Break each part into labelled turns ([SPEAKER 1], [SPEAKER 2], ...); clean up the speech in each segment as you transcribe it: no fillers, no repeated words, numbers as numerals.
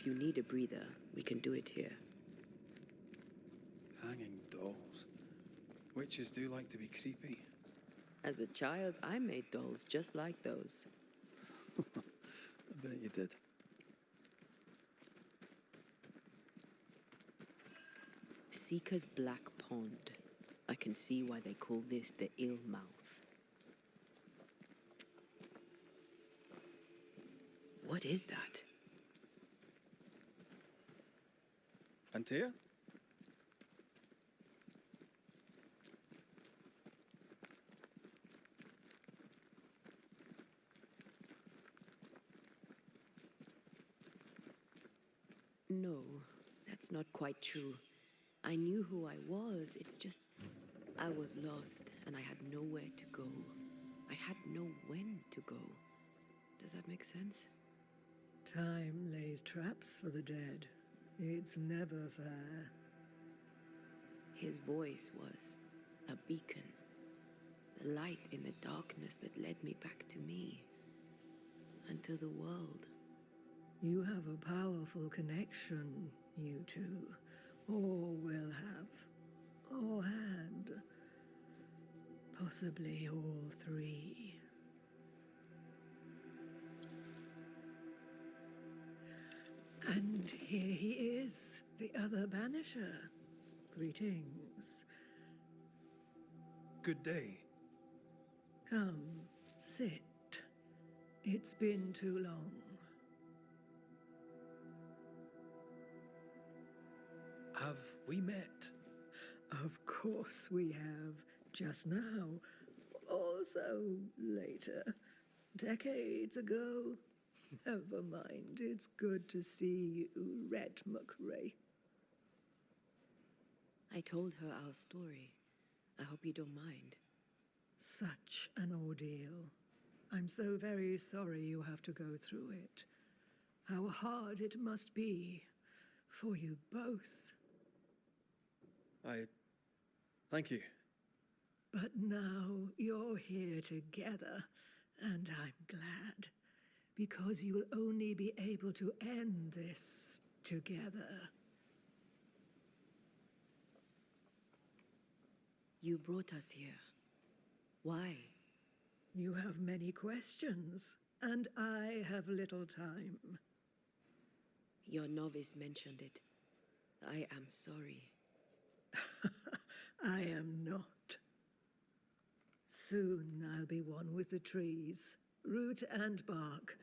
[SPEAKER 1] If you need a breather, we can do it here.
[SPEAKER 2] Hanging dolls. Witches do like to be creepy.
[SPEAKER 1] As a child, I made dolls just like those.
[SPEAKER 2] I bet you did.
[SPEAKER 1] Seeker's Black Pond. I can see why they call this the Ill Mouth. What is that?
[SPEAKER 2] Antea?
[SPEAKER 1] No, that's not quite true. I knew who I was, it's just I was lost and I had nowhere to go. I had no when to go. Does that make sense?
[SPEAKER 3] Time lays traps for the dead. It's never fair.
[SPEAKER 1] His voice was a beacon. The light in the darkness that led me back to me. And to the world.
[SPEAKER 3] You have a powerful connection, you two. Or will have. Or had. Possibly all three. And here he is, the other Banisher. Greetings.
[SPEAKER 2] Good day.
[SPEAKER 3] Come, sit. It's been too long.
[SPEAKER 2] Have we met?
[SPEAKER 3] Of course we have. Just now. Also later. Decades ago. Never mind. It's good to see you, Red McRae.
[SPEAKER 1] I told her our story. I hope you don't mind.
[SPEAKER 3] Such an ordeal. I'm so very sorry you have to go through it. How hard it must be for you both.
[SPEAKER 2] Thank you.
[SPEAKER 3] But now you're here together, and I'm glad. Because you'll only be able to end this together.
[SPEAKER 1] You brought us here. Why?
[SPEAKER 3] You have many questions, and I have little time.
[SPEAKER 1] Your novice mentioned it. I am sorry.
[SPEAKER 3] I am not. Soon I'll be one with the trees, root and bark.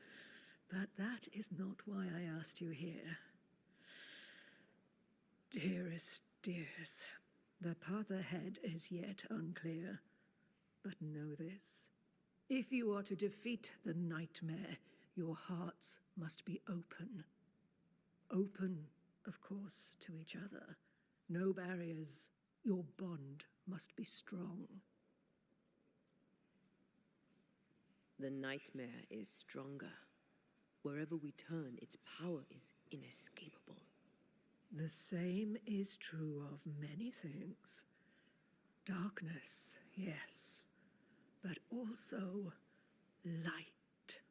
[SPEAKER 3] But that is not why I asked you here. Dearest dears, the path ahead is yet unclear. But know this. If you are to defeat the nightmare, your hearts must be open. Open, of course, to each other. No barriers. Your bond must be strong.
[SPEAKER 1] The nightmare is stronger. Wherever we turn, its power is inescapable.
[SPEAKER 3] The same is true of many things. Darkness, yes, but also light.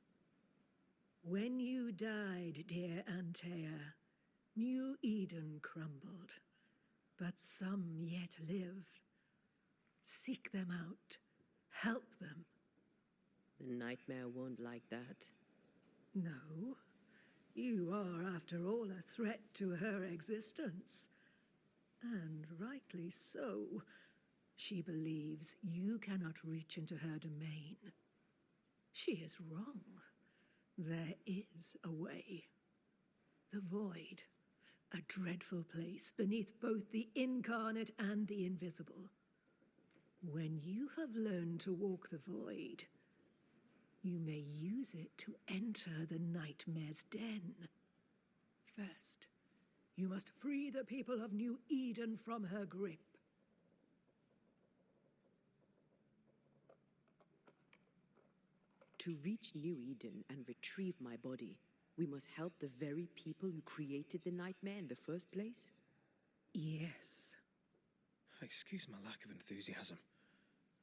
[SPEAKER 3] When you died, dear Antea, New Eden crumbled, but some yet live. Seek them out, help them.
[SPEAKER 1] The nightmare won't like that.
[SPEAKER 3] No, you are, after all, a threat to her existence. And rightly so. She believes you cannot reach into her domain. She is wrong. There is a way. The void, a dreadful place beneath both the incarnate and the invisible. When you have learned to walk the void, you may use it to enter the nightmare's den. First, you must free the people of New Eden from her grip.
[SPEAKER 1] To reach New Eden and retrieve my body, we must help the very people who created the nightmare in the first place?
[SPEAKER 3] Yes.
[SPEAKER 2] Excuse my lack of enthusiasm.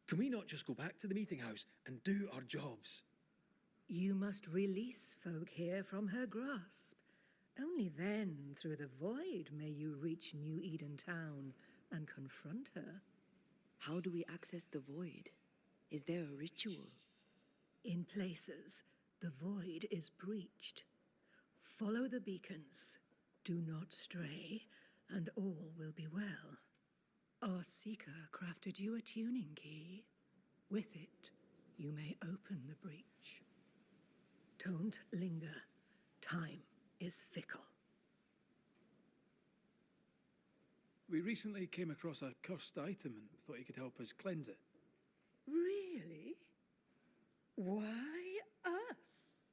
[SPEAKER 2] Can we not just go back to the meeting house and do our jobs?
[SPEAKER 3] You must release folk here from her grasp Only then, through the void, may you reach New Eden Town and confront her.
[SPEAKER 1] How do we access the void? Is there a ritual?
[SPEAKER 3] In places, the void is breached. Follow the beacons. Do not stray, and all will be well. Our seeker crafted you a tuning key. With it, you may open the breach. Don't linger. Time is fickle.
[SPEAKER 2] We recently came across a cursed item and thought you could help us cleanse it.
[SPEAKER 3] Really? Why us?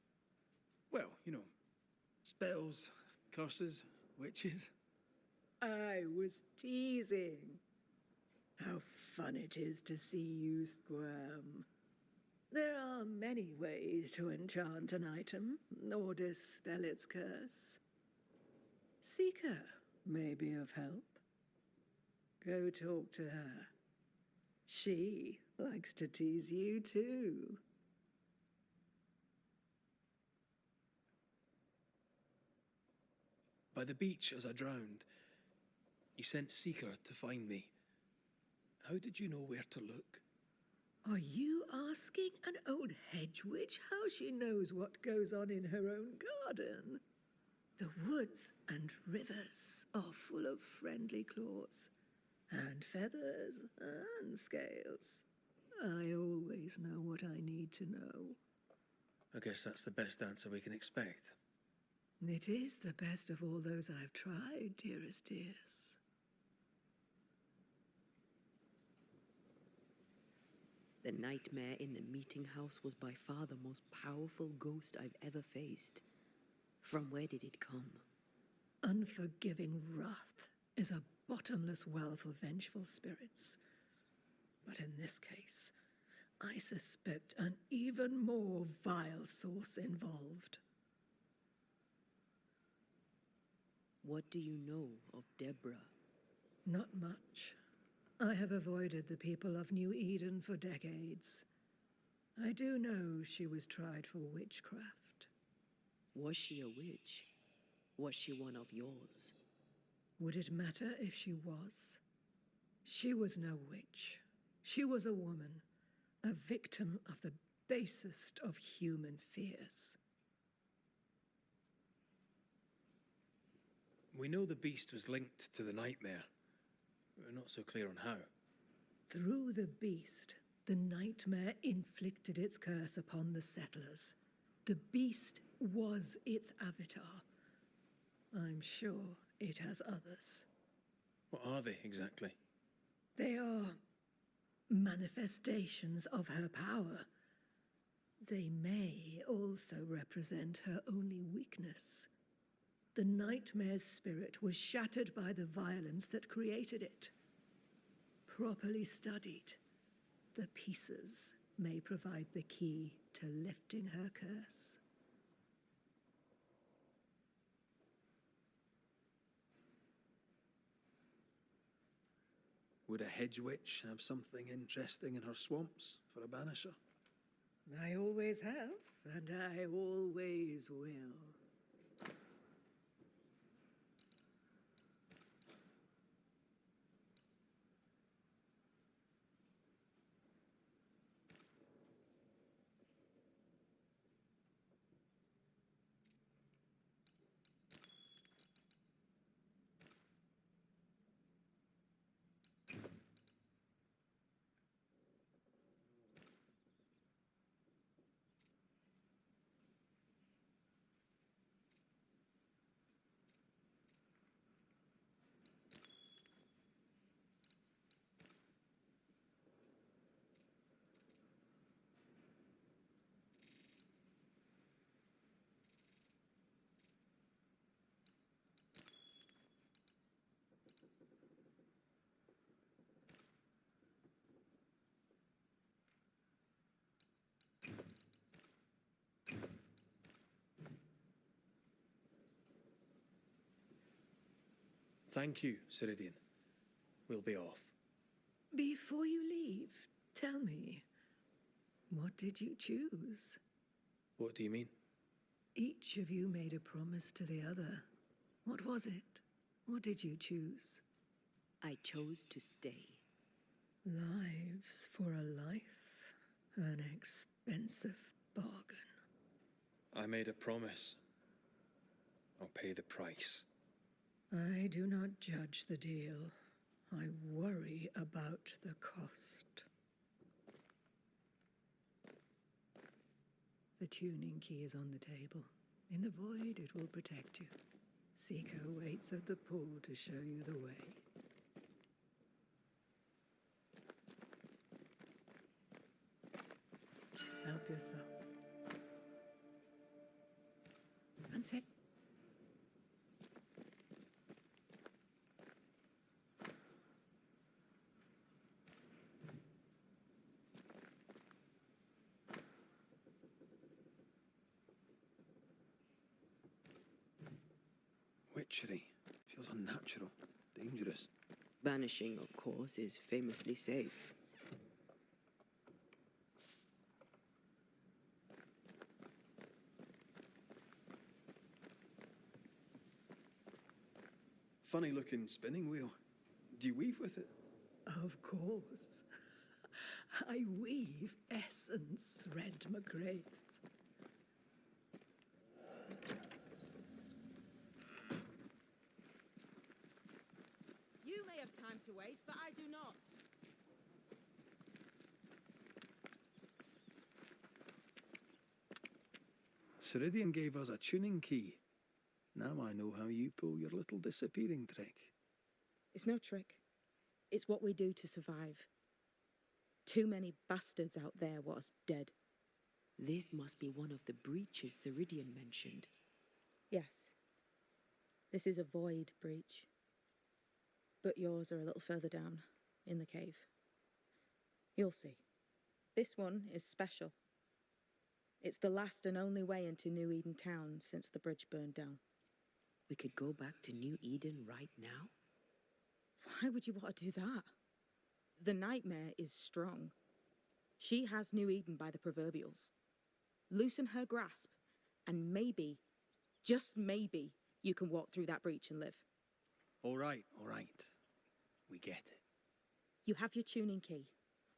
[SPEAKER 2] Well, you know, spells, curses, witches.
[SPEAKER 3] I was teasing. How fun it is to see you squirm. There are many ways to enchant an item or dispel its curse. Seeker may be of help. Go talk to her. She likes to tease you too.
[SPEAKER 2] By the beach as I drowned, you sent Seeker to find me. How did you know where to look?
[SPEAKER 3] Are you asking an old hedge witch how she knows what goes on in her own garden? The woods and rivers are full of friendly claws, and feathers and scales. I always know what I need to know.
[SPEAKER 2] I guess that's the best answer we can expect.
[SPEAKER 3] It is the best of all those I've tried, dearest dears.
[SPEAKER 1] The nightmare in the meeting house was by far the most powerful ghost I've ever faced. From where did it come?
[SPEAKER 3] Unforgiving wrath is a bottomless well for vengeful spirits. But in this case, I suspect an even more vile source involved.
[SPEAKER 1] What do you know of Deborah?
[SPEAKER 3] Not much. I have avoided the people of New Eden for decades. I do know she was tried for witchcraft.
[SPEAKER 1] Was she a witch? Was she one of yours?
[SPEAKER 3] Would it matter if she was? She was no witch. She was a woman, a victim of the basest of human fears.
[SPEAKER 2] We know the beast was linked to the nightmare. We're not so clear on how.
[SPEAKER 3] Through the beast, the nightmare inflicted its curse upon the settlers. The beast was its avatar. I'm sure it has others.
[SPEAKER 2] What are they exactly?
[SPEAKER 3] They are manifestations of her power. They may also represent her only weakness. The nightmare's spirit was shattered by the violence that created it. Properly studied, the pieces may provide the key to lifting her curse.
[SPEAKER 2] Would a hedge witch have something interesting in her swamps for a banisher?
[SPEAKER 3] I always have, and I always will.
[SPEAKER 2] Thank you, Ceridian. We'll be off.
[SPEAKER 3] Before you leave, tell me, what did you choose?
[SPEAKER 2] What do you mean?
[SPEAKER 3] Each of you made a promise to the other. What was it? What did you choose?
[SPEAKER 1] I chose to stay.
[SPEAKER 3] Lives for a life? An expensive bargain.
[SPEAKER 2] I made a promise. I'll pay the price.
[SPEAKER 3] I do not judge the deal. I worry about the cost. The tuning key is on the table. In the void, it will protect you. Seeker waits at the pool to show you the way. Help yourself. And take...
[SPEAKER 2] Witchery. Feels unnatural. Dangerous.
[SPEAKER 1] Banishing, of course, is famously safe.
[SPEAKER 2] Funny looking spinning wheel. Do you weave with it?
[SPEAKER 3] Of course. I weave essence, Red McGrath.
[SPEAKER 4] You may have time to waste, but I do not.
[SPEAKER 2] Ceridian gave us a tuning key. Now I know how you pull your little disappearing trick.
[SPEAKER 4] It's no trick. It's what we do to survive. Too many bastards out there want us dead.
[SPEAKER 1] This must be one of the breaches Ceridian mentioned.
[SPEAKER 4] Yes. This is a void breach. But yours are a little further down, in the cave. You'll see. This one is special. It's the last and only way into New Eden town since the bridge burned down.
[SPEAKER 1] We could go back to New Eden right now?
[SPEAKER 4] Why would you want to do that? The nightmare is strong. She has New Eden by the proverbials. Loosen her grasp, and maybe, just maybe, you can walk through that breach and live.
[SPEAKER 2] All right. We get it.
[SPEAKER 4] You have your tuning key.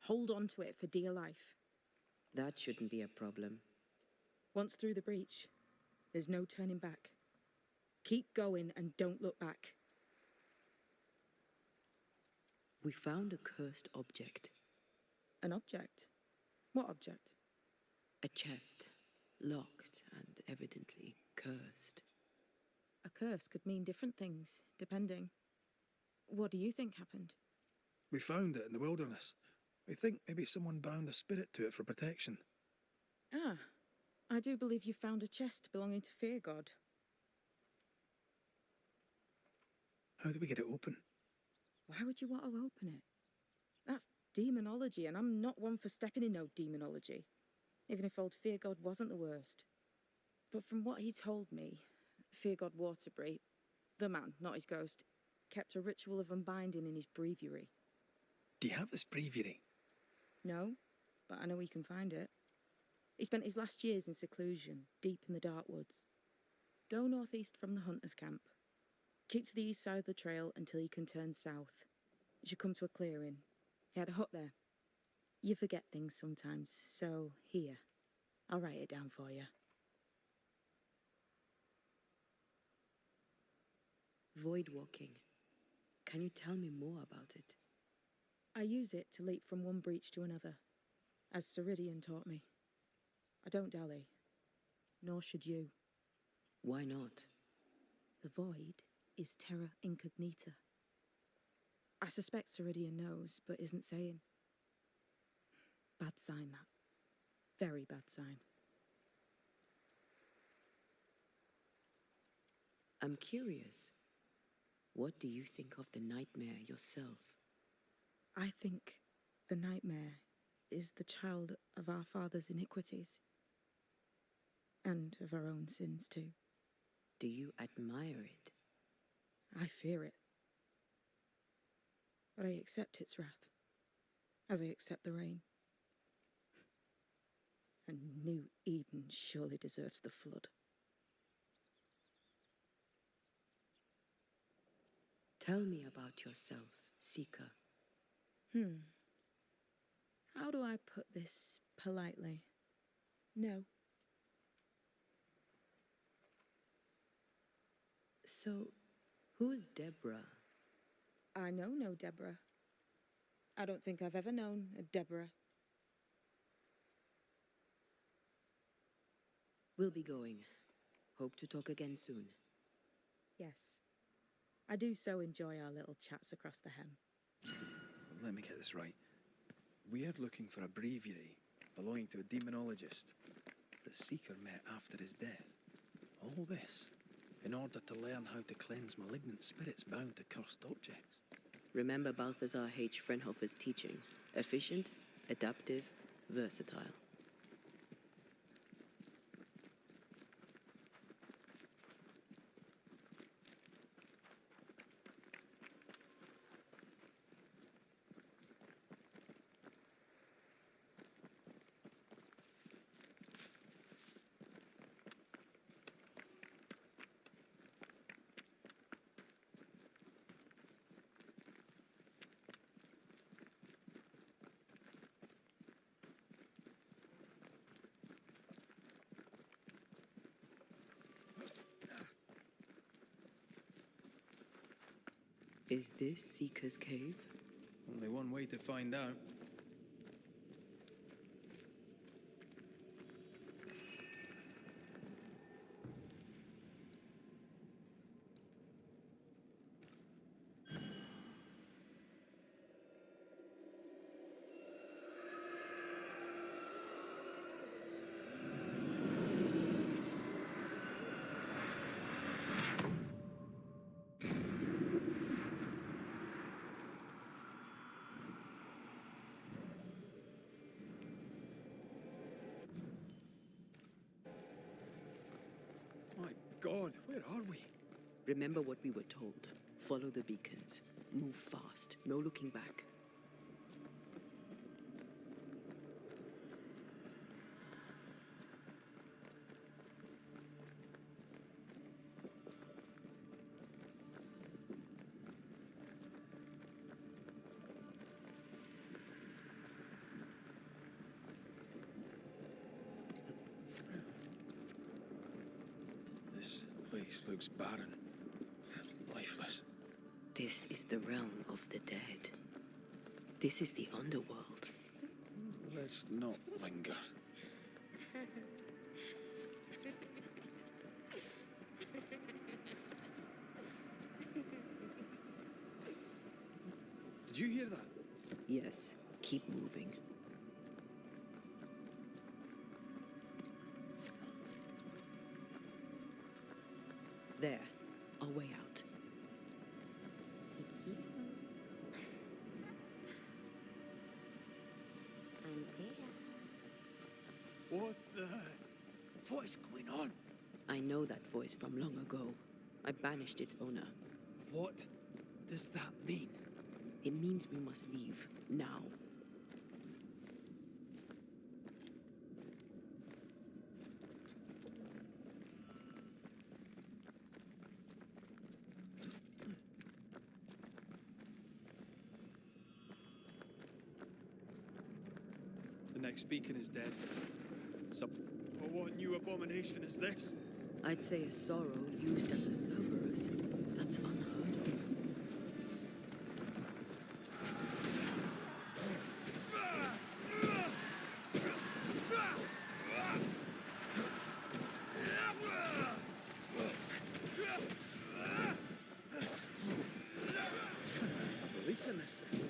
[SPEAKER 4] Hold on to it for dear life.
[SPEAKER 1] That shouldn't be a problem.
[SPEAKER 4] Once through the breach, there's no turning back. Keep going and don't look back.
[SPEAKER 1] We found a cursed object.
[SPEAKER 4] An object? What object?
[SPEAKER 1] A chest, locked and evidently cursed.
[SPEAKER 4] A curse could mean different things, depending. What do you think happened?
[SPEAKER 2] We found it in the wilderness. We think maybe someone bound a spirit to it for protection.
[SPEAKER 4] Ah, I do believe you found a chest belonging to Fear God.
[SPEAKER 2] How do we get it open?
[SPEAKER 4] Why would you want to open it? That's demonology, and I'm not one for stepping in no demonology, even if old Fear God wasn't the worst. But from what he told me, Fear God Waterbury, the man, not his ghost, kept a ritual of unbinding in his breviary.
[SPEAKER 2] Do you have this breviary?
[SPEAKER 4] No, but I know he can find it. He spent his last years in seclusion, deep in the dark woods. Go northeast from the hunter's camp. Keep to the east side of the trail until you can turn south. You should come to a clearing. He had a hut there. You forget things sometimes, so here. I'll write it down for you.
[SPEAKER 1] Void walking. Can you tell me more about it?
[SPEAKER 4] I use it to leap from one breach to another, as Ceridian taught me. I don't dally, nor should you.
[SPEAKER 1] Why not?
[SPEAKER 4] The void is terra incognita. I suspect Ceridian knows, but isn't saying. Bad sign, that. Very bad sign.
[SPEAKER 1] I'm curious. What do you think of the nightmare yourself?
[SPEAKER 4] I think the nightmare is the child of our father's iniquities. And of our own sins, too.
[SPEAKER 1] Do you admire it?
[SPEAKER 4] I fear it. But I accept its wrath, as I accept the rain. And New Eden surely deserves the flood.
[SPEAKER 1] Tell me about yourself, Seeker.
[SPEAKER 4] How do I put this politely? No.
[SPEAKER 1] So, who's Deborah?
[SPEAKER 4] I know no Deborah. I don't think I've ever known a Deborah.
[SPEAKER 1] We'll be going. Hope to talk again soon.
[SPEAKER 4] Yes. I do so enjoy our little chats across the hem.
[SPEAKER 2] Let me get this right. We're looking for a breviary belonging to a demonologist that Seeker met after his death. All this in order to learn how to cleanse malignant spirits bound to cursed objects.
[SPEAKER 1] Remember Balthazar H. Frenhofer's teaching. Efficient, adaptive, versatile. Is this Seeker's cave?
[SPEAKER 2] Only one way to find out. My God, where are we?
[SPEAKER 1] Remember what we were told. Follow the beacons. Move fast. No looking back.
[SPEAKER 2] This place looks barren. Lifeless.
[SPEAKER 1] This is the realm of the dead. This is the underworld.
[SPEAKER 2] Let's not linger. Did you hear that?
[SPEAKER 1] Yes, keep moving. There, our way out.
[SPEAKER 5] It's you. I'm there.
[SPEAKER 2] What the... What is going on?
[SPEAKER 1] I know that voice from long ago. I banished its owner.
[SPEAKER 2] What does that mean?
[SPEAKER 1] It means we must leave, now.
[SPEAKER 2] The next beacon is dead. What new abomination is this?
[SPEAKER 1] I'd say a sorrow used as a Cerberus. That's unheard of.
[SPEAKER 2] Releasing this thing.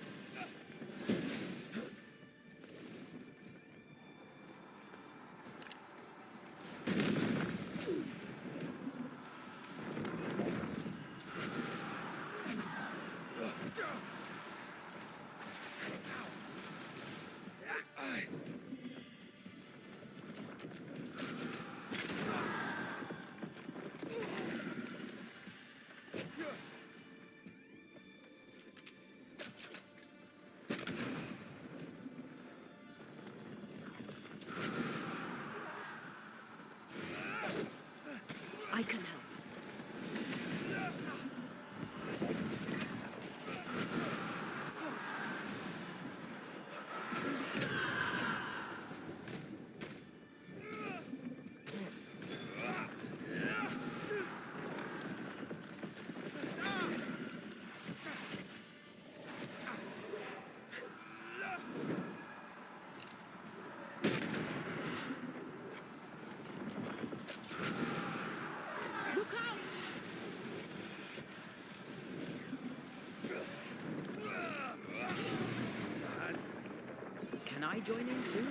[SPEAKER 1] I join in too?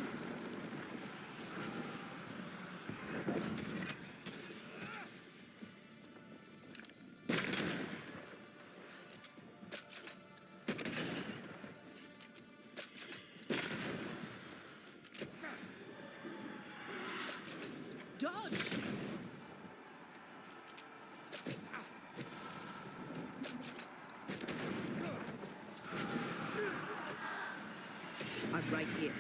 [SPEAKER 1] Dodge! I'm right here.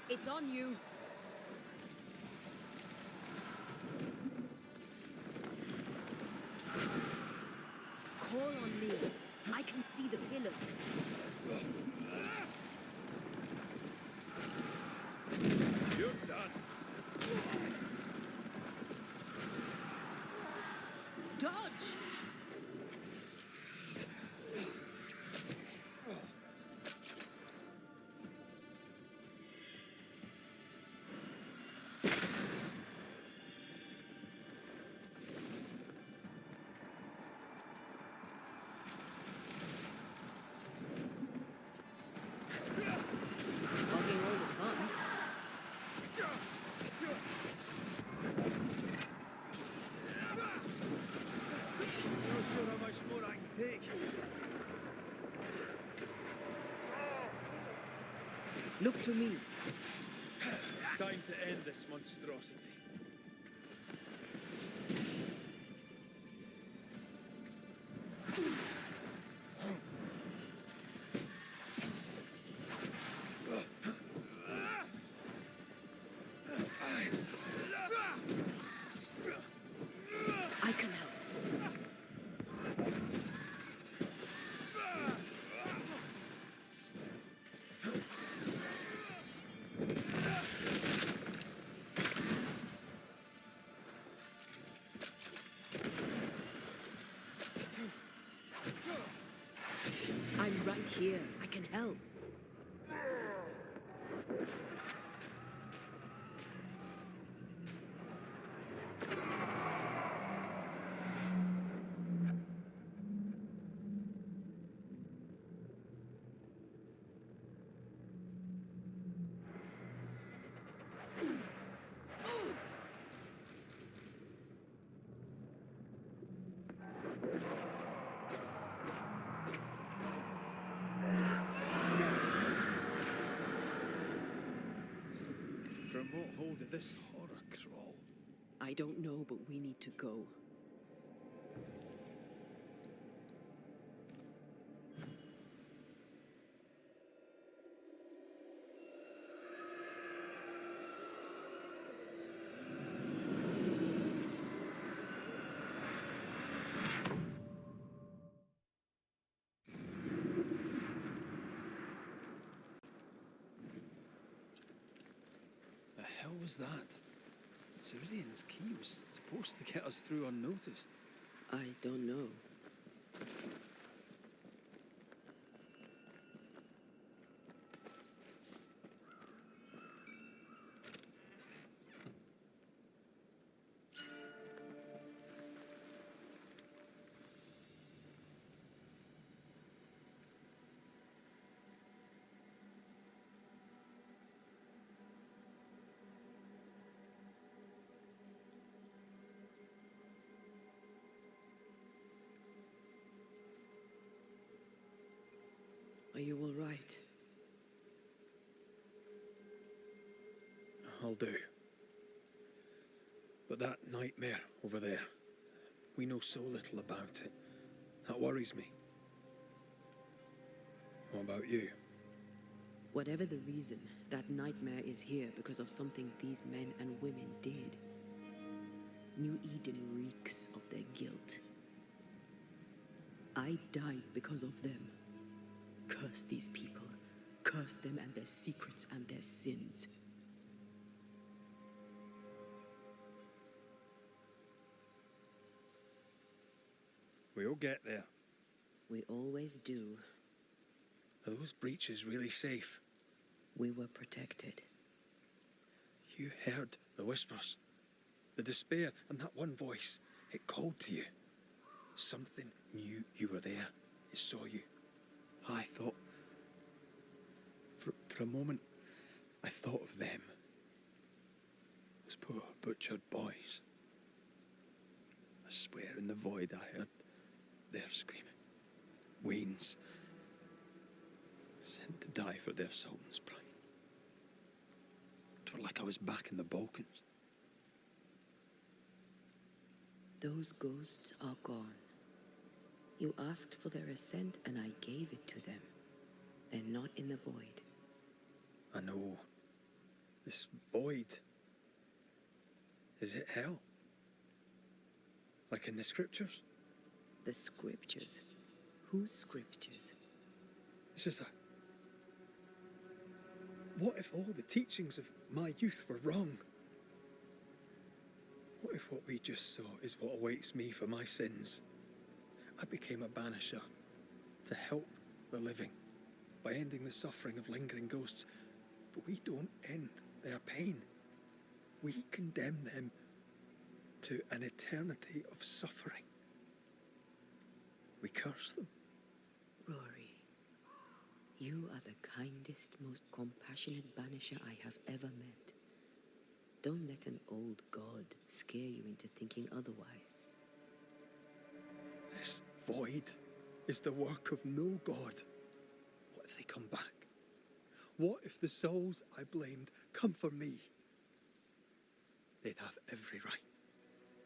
[SPEAKER 1] It's on you. Call on me. I can see the pillars.
[SPEAKER 2] You're done.
[SPEAKER 1] Dodge! Bugging all the fun.
[SPEAKER 2] Not sure how much more I can take.
[SPEAKER 1] Look to me.
[SPEAKER 2] Time to end this monstrosity.
[SPEAKER 1] I can help. I'm right here. I can help.
[SPEAKER 2] From what hole did this horror crawl?
[SPEAKER 1] I don't know, but we need to go.
[SPEAKER 2] The hell was that? Ceridian's key was supposed to get us through unnoticed.
[SPEAKER 1] I don't know. Are you all right?
[SPEAKER 2] I'll do. But that nightmare over there, we know so little about it. That worries me. What about you?
[SPEAKER 1] Whatever the reason, that nightmare is here because of something these men and women did. New Eden reeks of their guilt. I died because of them. Curse these people. Curse them and their secrets and their sins.
[SPEAKER 2] get there.
[SPEAKER 1] We always do.
[SPEAKER 2] Are those breaches really safe?
[SPEAKER 1] We were protected.
[SPEAKER 2] You heard the whispers, the despair, and that one voice. It called to you. Something knew you were there. It saw you. I thought... For a moment, I thought of them. Those poor butchered boys. I swear in the void I heard their screaming. Wayne's. Sent to die for their Sultan's pride. It were like I was back in the Balkans.
[SPEAKER 1] Those ghosts are gone. You asked for their ascent and I gave it to them. They're not in the void.
[SPEAKER 2] I know. This void. Is it hell? Like in the scriptures?
[SPEAKER 1] The scriptures? Whose scriptures?
[SPEAKER 2] It's just a... What if all the teachings of my youth were wrong? What if what we just saw is what awaits me for my sins? I became a banisher to help the living by ending the suffering of lingering ghosts. But we don't end their pain. We condemn them to an eternity of suffering. We curse them.
[SPEAKER 1] Rory, you are the kindest, most compassionate banisher I have ever met. Don't let an old god scare you into thinking otherwise.
[SPEAKER 2] This void is the work of no god. What if they come back? What if the souls I blamed come for me? They'd have every right.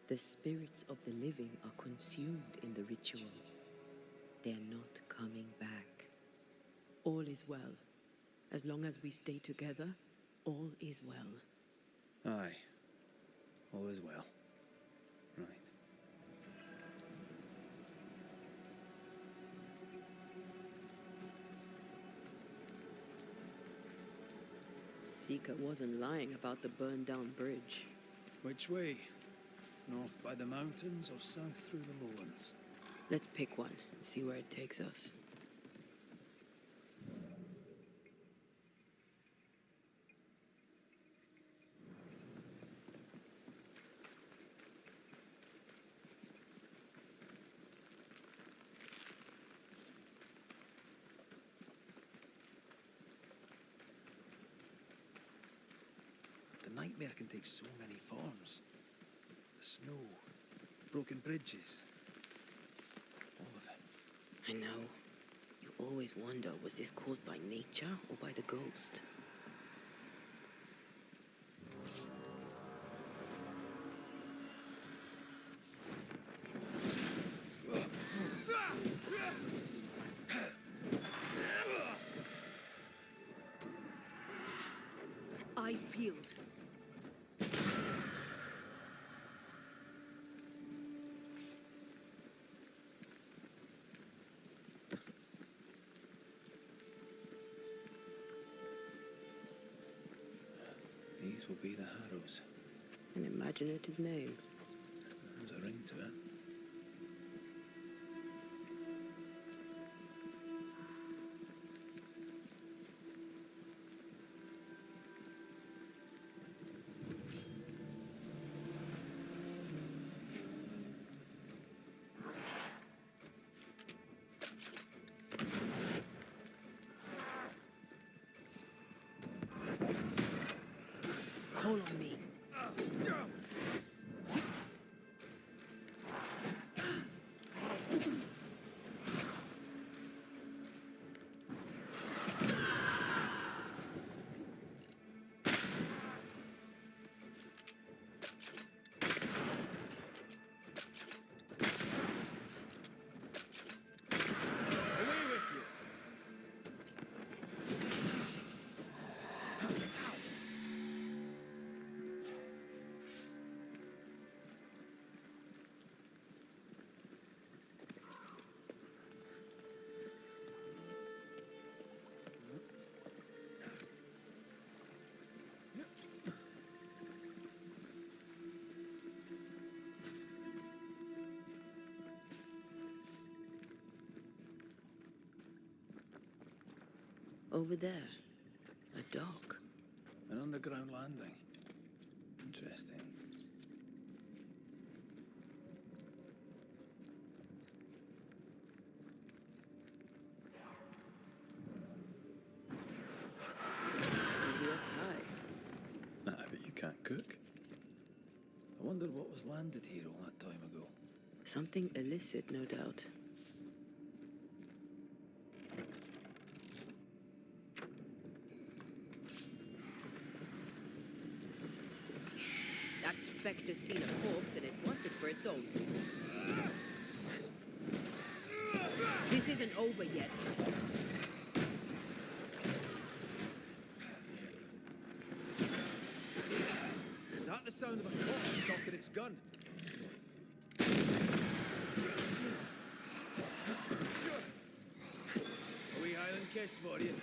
[SPEAKER 1] The spirits of the living are consumed in the ritual. They're not coming back. All is well. As long as we stay together, all is well.
[SPEAKER 2] Aye. All is well. Right.
[SPEAKER 1] Seeker wasn't lying about the burned-down bridge.
[SPEAKER 2] Which way? North by the mountains or south through the lowlands?
[SPEAKER 1] Let's pick one and see where it takes us.
[SPEAKER 2] The nightmare can take so many forms. The snow, broken bridges, all of it.
[SPEAKER 1] I know. You always wonder, was this caused by nature or by the ghost? Eyes peeled.
[SPEAKER 2] These will be the Harrows.
[SPEAKER 1] An imaginative name.
[SPEAKER 2] There's a ring to it.
[SPEAKER 1] Call on me. Over there. A dock.
[SPEAKER 2] An underground landing. Interesting.
[SPEAKER 1] Easiest high.
[SPEAKER 2] I bet you can't cook. I wonder what was landed here all that time ago.
[SPEAKER 1] Something illicit, no doubt. That spectre's seen a corpse and it wants it for its own. This isn't over yet.
[SPEAKER 2] Is that the sound of a corpse cocking its gun? A wee Highland kiss for you.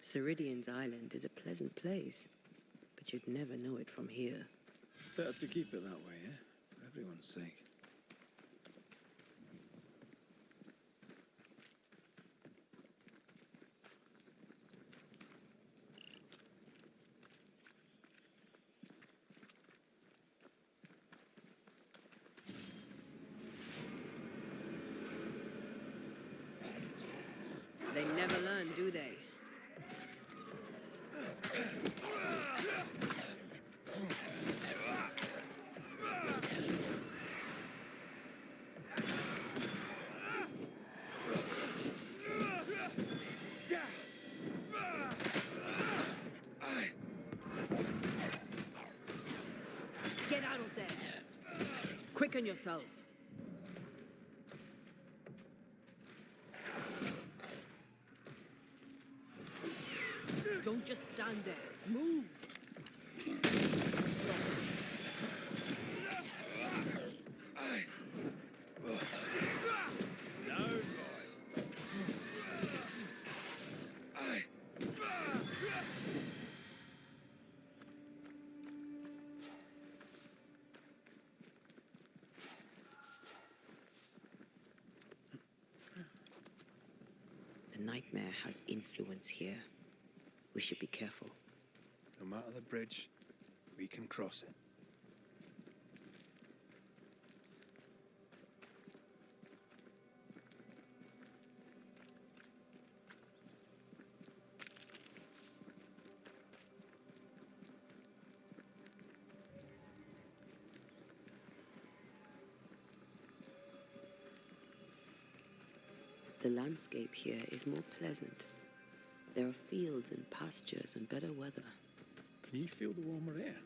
[SPEAKER 1] Ceridian's Island is a pleasant place, but you'd never know it from here.
[SPEAKER 2] Better to keep it that way, eh? For everyone's sake.
[SPEAKER 1] They never learn, do they? Get out of there! Quicken yourself! Don't just stand there. Move! The nightmare has influence here. We should be careful.
[SPEAKER 2] No matter the bridge, we can cross it.
[SPEAKER 1] The landscape here is more pleasant. There are fields and pastures and better weather.
[SPEAKER 2] Can you feel the warmer air?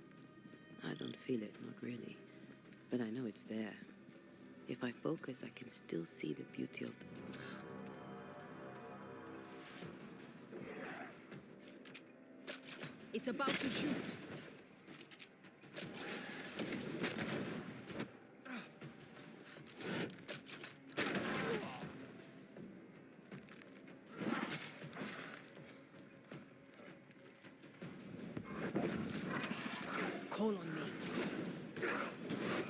[SPEAKER 1] I don't feel it, not really. But I know it's there. If I focus, I can still see the beauty of the... It's about to shoot! Call on me.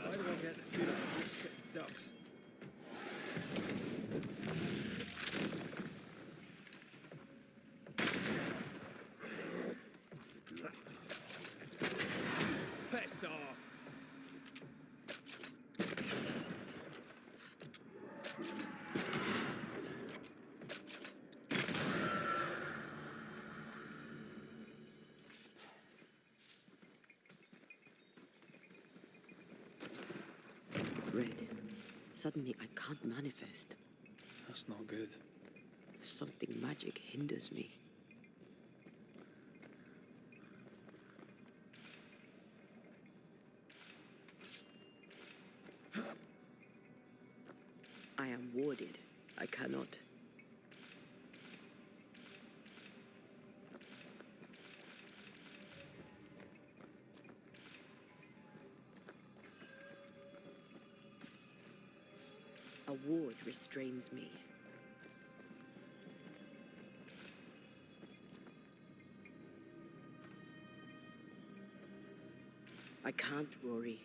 [SPEAKER 2] Why do I get the feeling of these sick ducks? Piss off!
[SPEAKER 1] Red. Suddenly, I can't manifest.
[SPEAKER 2] That's not good.
[SPEAKER 1] Something magic hinders me. I am warded. I cannot. A ward restrains me. I can't, Rory.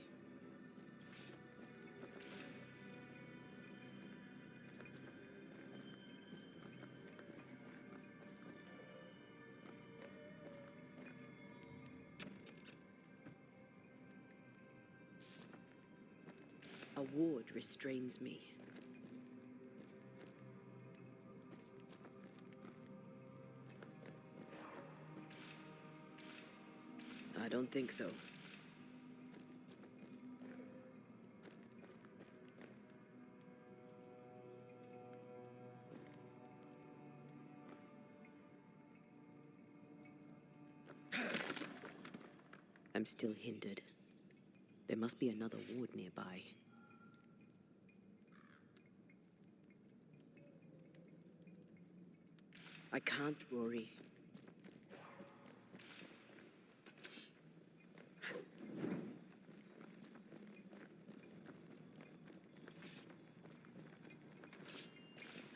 [SPEAKER 1] A ward restrains me. I don't think so. I'm still hindered. There must be another ward nearby. I can't, Rory.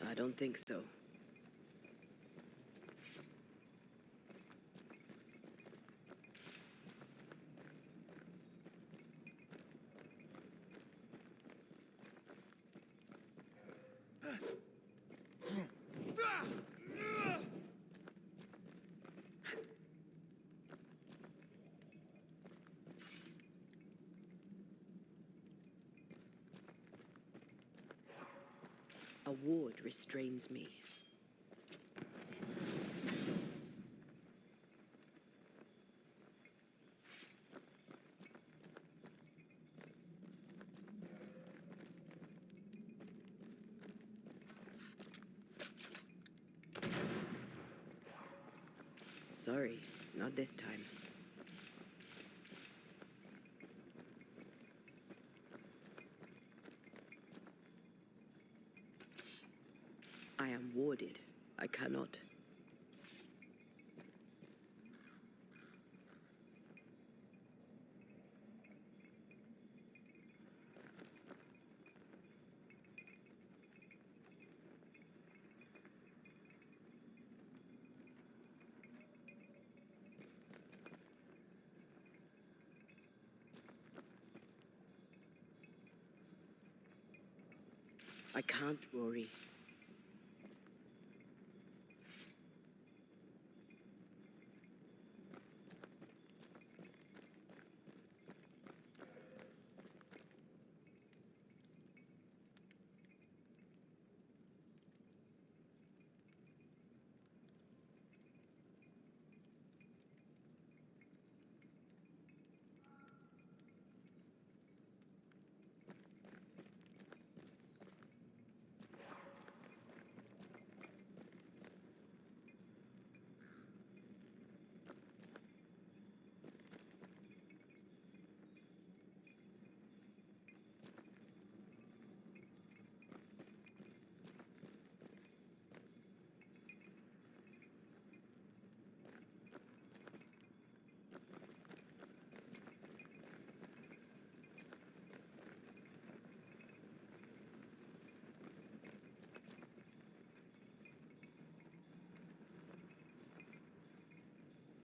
[SPEAKER 1] I don't think so. A ward restrains me. Sorry, not this time. I am warded. I cannot. I can't, Rory.